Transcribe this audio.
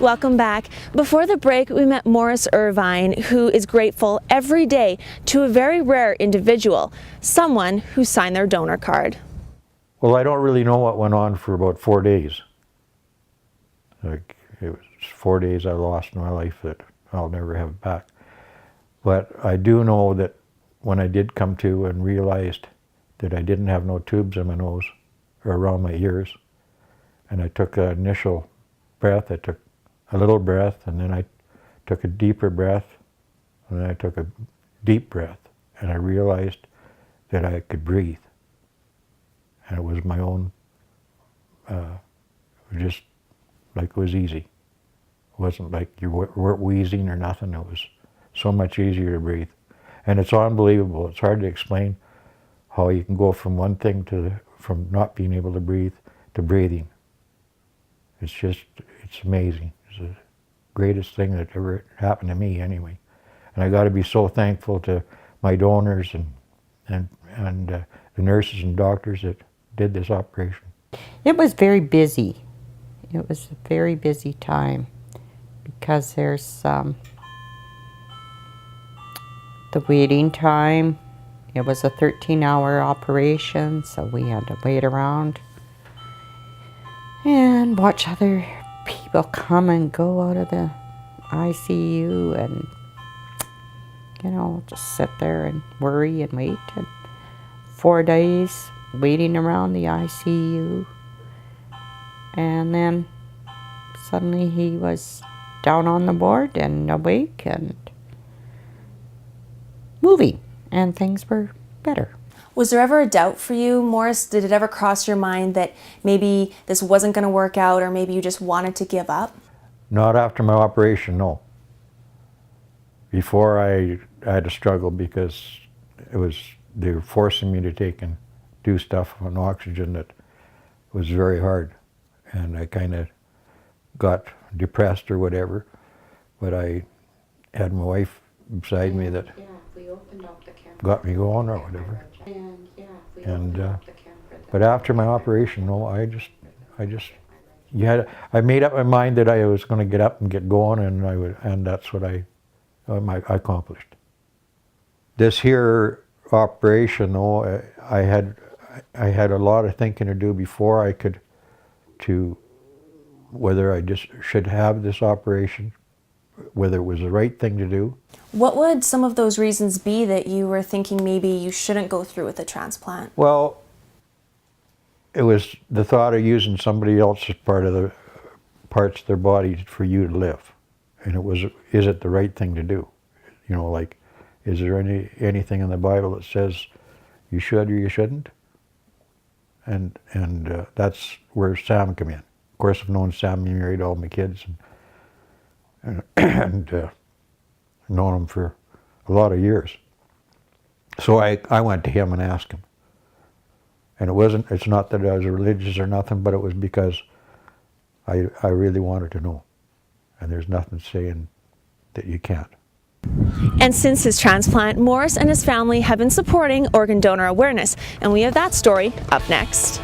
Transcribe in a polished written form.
Welcome back. Before the break, we met Morris Irvine, who is grateful every day to a very rare individual, someone who signed their donor card. Well, I don't really know what went on for about 4 days. Like, it was 4 days I lost in my life that I'll never have back. But I do know that when I did come to and realized that I didn't have no tubes in my nose or around my ears, and I took an initial breath, I took a little breath, and then I took a deeper breath, and then I took a deep breath, and I realized that I could breathe. And it was my own, just like it was easy. It wasn't like you weren't wheezing or nothing. It was so much easier to breathe. And it's unbelievable. It's hard to explain how you can go from one thing from not being able to breathe to breathing. It's amazing. It's the greatest thing that ever happened to me anyway. And I got to be so thankful to my donors and the nurses and doctors that did this operation. It was very busy. It was a very busy time because there's the waiting time. It was a 13-hour operation, so we had to wait around and watch other people come and go out of the ICU and, you know, just sit there and worry and wait. And 4 days waiting around the ICU. And then suddenly he was down on the board and awake and moving, and things were better. Was there ever a doubt for you, Morris? Did it ever cross your mind that maybe this wasn't going to work out, or maybe you just wanted to give up? Not after my operation, no. Before I had to struggle because they were forcing me to take and do stuff on oxygen that was very hard. And I kind of got depressed or whatever. But I had my wife beside me that got me going or whatever. But after my operation, no, I made up my mind that I was going to get up and get going, and that's what I accomplished. This here operation, though, I had a lot of thinking to do before I could, to whether I just should have this operation, whether it was the right thing to do. What would some of those reasons be that you were thinking maybe you shouldn't go through with a transplant? Well, it was the thought of using somebody else's parts of their body for you to live. And it was, is it the right thing to do? You know, like, is there anything in the Bible that says you should or you shouldn't? And that's where Sam came in. Of course, I've known Sam, he married all my kids, and known him for a lot of years. So I went to him and asked him. And it's not that I was religious or nothing, but it was because I really wanted to know. And there's nothing saying that you can't. And since his transplant, Morris and his family have been supporting organ donor awareness, and we have that story up next.